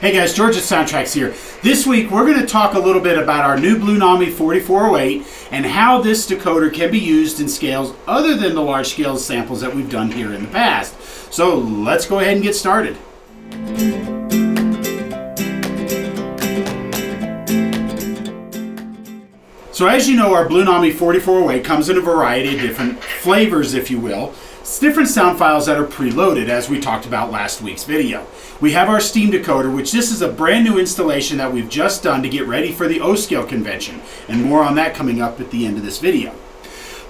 Hey guys, George at SoundTraxx here. This week we're going to talk a little bit about our new Blunami 4408 and how this decoder can be used in scales other than the large scale samples that we've done here in the past. So let's go ahead and get started. So as you know, our Blunami 4408 comes in a variety of different flavors, if you will. It's different sound files that are preloaded, as we talked about last week's video. We have our Steam decoder, which this is a brand new installation that we've just done to get ready for the O-Scale convention, and more on that coming up at the end of this video.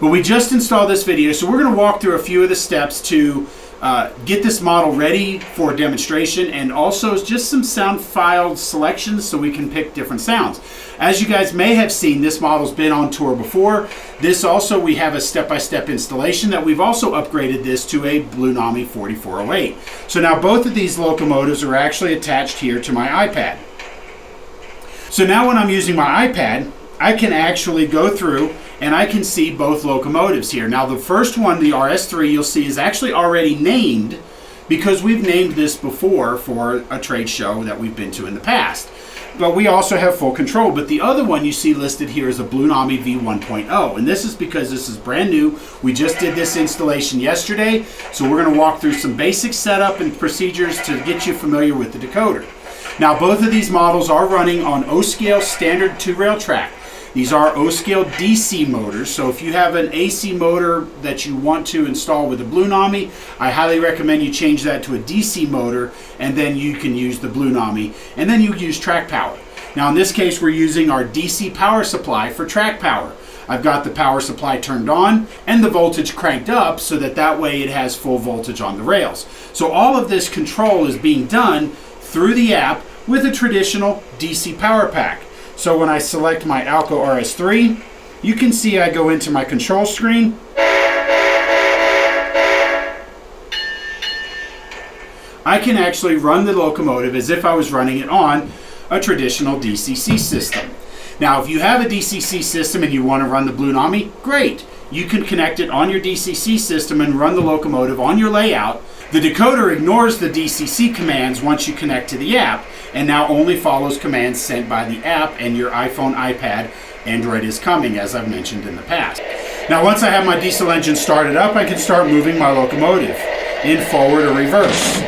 But we just installed this video, so we're going to walk through a few of the steps to get this model ready for demonstration, and also just some sound file selections so we can pick different sounds. As you guys may have seen, this model's been on tour before. This also, we have a step-by-step installation that we've also upgraded this to a Blunami 4408. So now both of these locomotives are actually attached here to my iPad. So now when I'm using my iPad, I can actually go through and I can see both locomotives here. Now the first one, the RS3, you'll see is actually already named because we've named this before for a trade show that we've been to in the past. But we also have full control. But the other one you see listed here is a Blunami V1.0. And this is because this is brand new. We just did this installation yesterday. So we're going to walk through some basic setup and procedures to get you familiar with the decoder. Now both of these models are running on O-Scale standard 2-rail track. These are O-Scale DC motors, so if you have an AC motor that you want to install with the Blunami, I highly recommend you change that to a DC motor, and then you can use the Blunami, and then you use track power. Now in this case, we're using our DC power supply for track power. I've got the power supply turned on and the voltage cranked up so that way it has full voltage on the rails. So all of this control is being done through the app with a traditional DC power pack. So when I select my Alco RS3, you can see I go into my control screen. I can actually run the locomotive as if I was running it on a traditional DCC system. Now if you have a DCC system and you want to run the Blunami, great. You can connect it on your DCC system and run the locomotive on your layout. The decoder ignores the DCC commands once you connect to the app, and now only follows commands sent by the app and your iPhone, iPad. Android is coming, as I've mentioned in the past. Now once I have my diesel engine started up, I can start moving my locomotive in forward or reverse.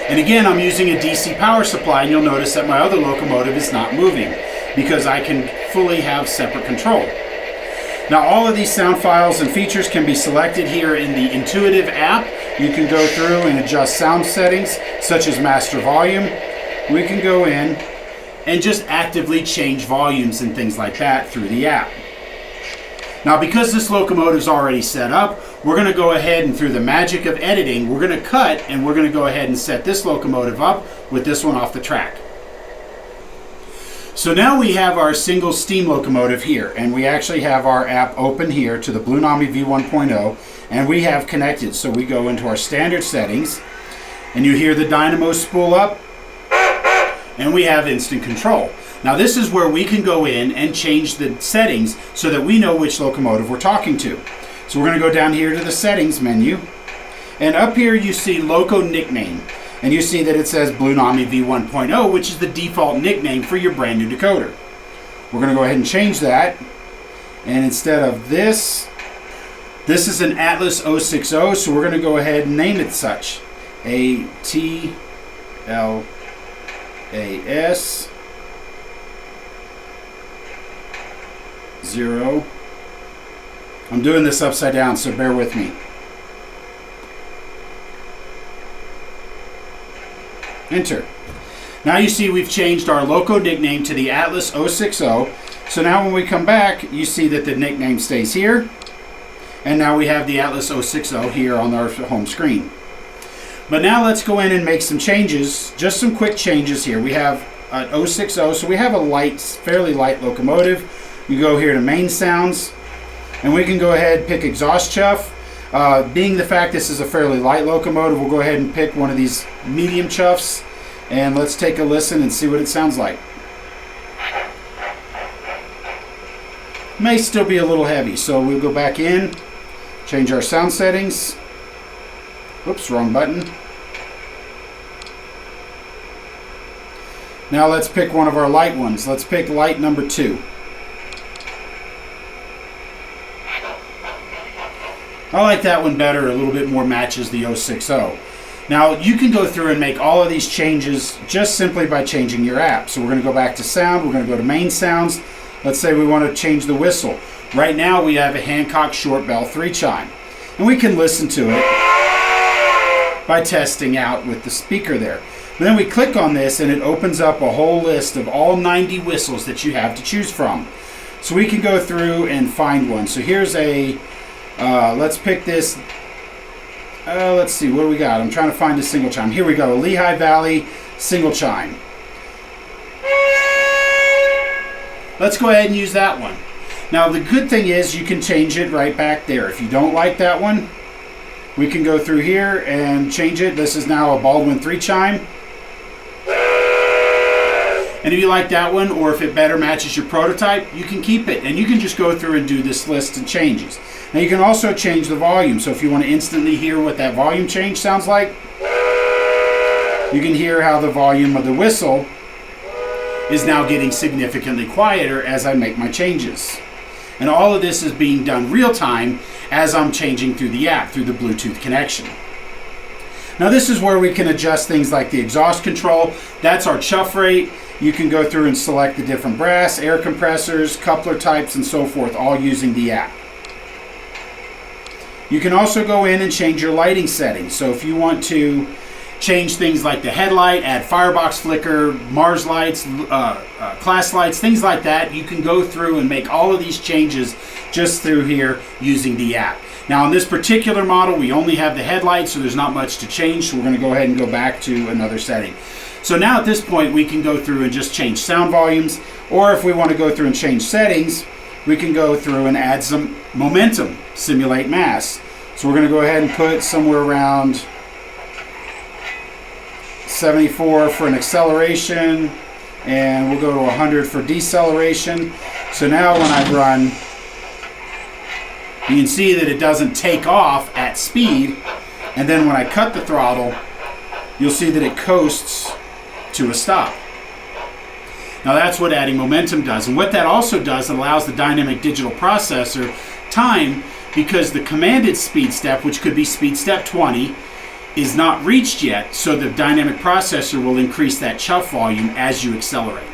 And again, I'm using a DC power supply, and you'll notice that my other locomotive is not moving because I can fully have separate control. Now all of these sound files and features can be selected here in the intuitive app. You can go through and adjust sound settings such as master volume. We can go in and just actively change volumes and things like that through the app. Now because this locomotive is already set up, we're going to go ahead and through the magic of editing, we're going to cut and we're going to go ahead and set this locomotive up with this one off the track. So now we have our single steam locomotive here, and we actually have our app open here to the Blunami V1.0, and we have connected. So we go into our standard settings, and you hear the dynamo spool up, and we have instant control. Now this is where we can go in and change the settings so that we know which locomotive we're talking to. So we're going to go down here to the settings menu, and up here you see loco nickname. And you see that it says Blunami V1.0, which is the default nickname for your brand new decoder. We're going to go ahead and change that. And instead of this is an Atlas 060, so we're going to go ahead and name it such. ATLAS 0. I'm doing this upside down, so bear with me. Enter. Now you see we've changed our loco nickname to the Atlas 060. So now when we come back, you see that the nickname stays here. And now we have the Atlas 060 here on our home screen. But now let's go in and make some changes. Just some quick changes here. We have an 060, so we have a fairly light locomotive. You go here to main sounds, and we can go ahead and pick exhaust chuff. Being the fact this is a fairly light locomotive, we'll go ahead and pick one of these medium chuffs, and let's take a listen and see what it sounds like. May still be a little heavy, so we'll go back in, change our sound settings. Oops, wrong button. Now let's pick one of our light ones. Let's pick light number 2. I like that one better. A little bit more matches the 060. Now you can go through and make all of these changes just simply by changing your app. So we're going to go back to sound. We're going to go to main sounds. Let's say we want to change the whistle. Right now we have a Hancock short bell 3 chime. And we can listen to it by testing out with the speaker there. But then we click on this and it opens up a whole list of all 90 whistles that you have to choose from. So we can go through and find one. So here's a, let's pick this, let's see, what do we got? I'm trying to find a single chime. Here we go, Lehigh Valley single chime. Let's go ahead and use that one. Now the good thing is you can change it right back there. If you don't like that one, we can go through here and change it. This is now a Baldwin 3 chime. And if you like that one, or if it better matches your prototype, you can keep it. And you can just go through and do this list of changes. Now you can also change the volume. So if you want to instantly hear what that volume change sounds like, you can hear how the volume of the whistle is now getting significantly quieter as I make my changes. And all of this is being done real time as I'm changing through the app, through the Bluetooth connection. Now this is where we can adjust things like the exhaust control. That's our chuff rate. You can go through and select the different brass, air compressors, coupler types, and so forth, all using the app. You can also go in and change your lighting settings. So if you want to change things like the headlight, add firebox flicker, Mars lights, class lights, things like that, you can go through and make all of these changes just through here using the app. Now on this particular model, we only have the headlights, so there's not much to change, so we're going to go ahead and go back to another setting. So now at this point, we can go through and just change sound volumes, or if we want to go through and change settings, we can go through and add some momentum, simulate mass. So we're going to go ahead and put somewhere around 74 for an acceleration, and we'll go to 100 for deceleration. So now when I run, you can see that it doesn't take off at speed, and then when I cut the throttle, you'll see that it coasts to a stop. Now that's what adding momentum does, and what that also does, it allows the dynamic digital processor time, because the commanded speed step, which could be speed step 20, is not reached yet, so the dynamic processor will increase that chuff volume as you accelerate.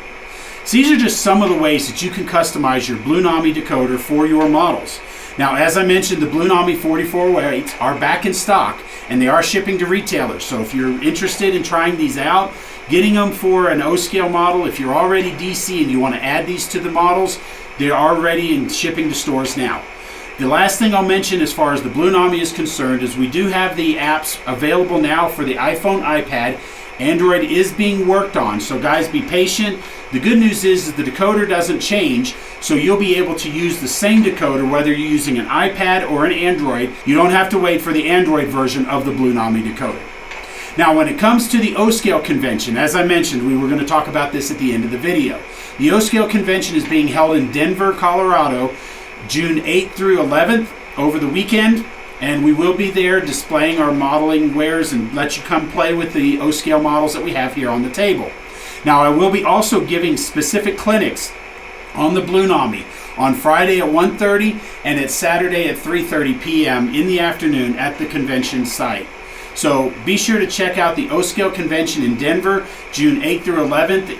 So these are just some of the ways that you can customize your Blunami decoder for your models. Now, as I mentioned, the Blunami 4408s are back in stock, and they are shipping to retailers. So if you're interested in trying these out, getting them for an O-scale model, if you're already DC and you want to add these to the models, they're already in shipping to stores now. The last thing I'll mention as far as the Blunami is concerned is we do have the apps available now for the iPhone, iPad. Android is being worked on, so guys, be patient. The good news is that the decoder doesn't change, so you'll be able to use the same decoder whether you're using an iPad or an Android. You don't have to wait for the Android version of the Blunami decoder. Now, when it comes to the O-scale convention, as I mentioned, we were going to talk about this at the end of the video. The O-scale convention is being held in Denver, Colorado, June 8th through 11th over the weekend, and we will be there displaying our modeling wares and let you come play with the O-scale models that we have here on the table. Now, I will be also giving specific clinics on the Blunami on Friday at 1:30 and at Saturday at 3:30 p.m. in the afternoon at the convention site. So be sure to check out the O-scale convention in Denver, June 8th through 11th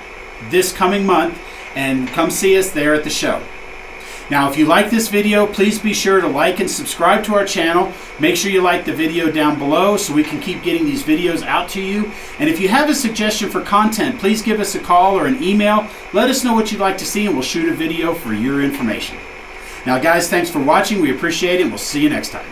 this coming month, and come see us there at the show. Now, if you like this video, please be sure to like and subscribe to our channel. Make sure you like the video down below so we can keep getting these videos out to you. And if you have a suggestion for content, please give us a call or an email. Let us know what you'd like to see and we'll shoot a video for your information. Now guys, thanks for watching. We appreciate it and we'll see you next time.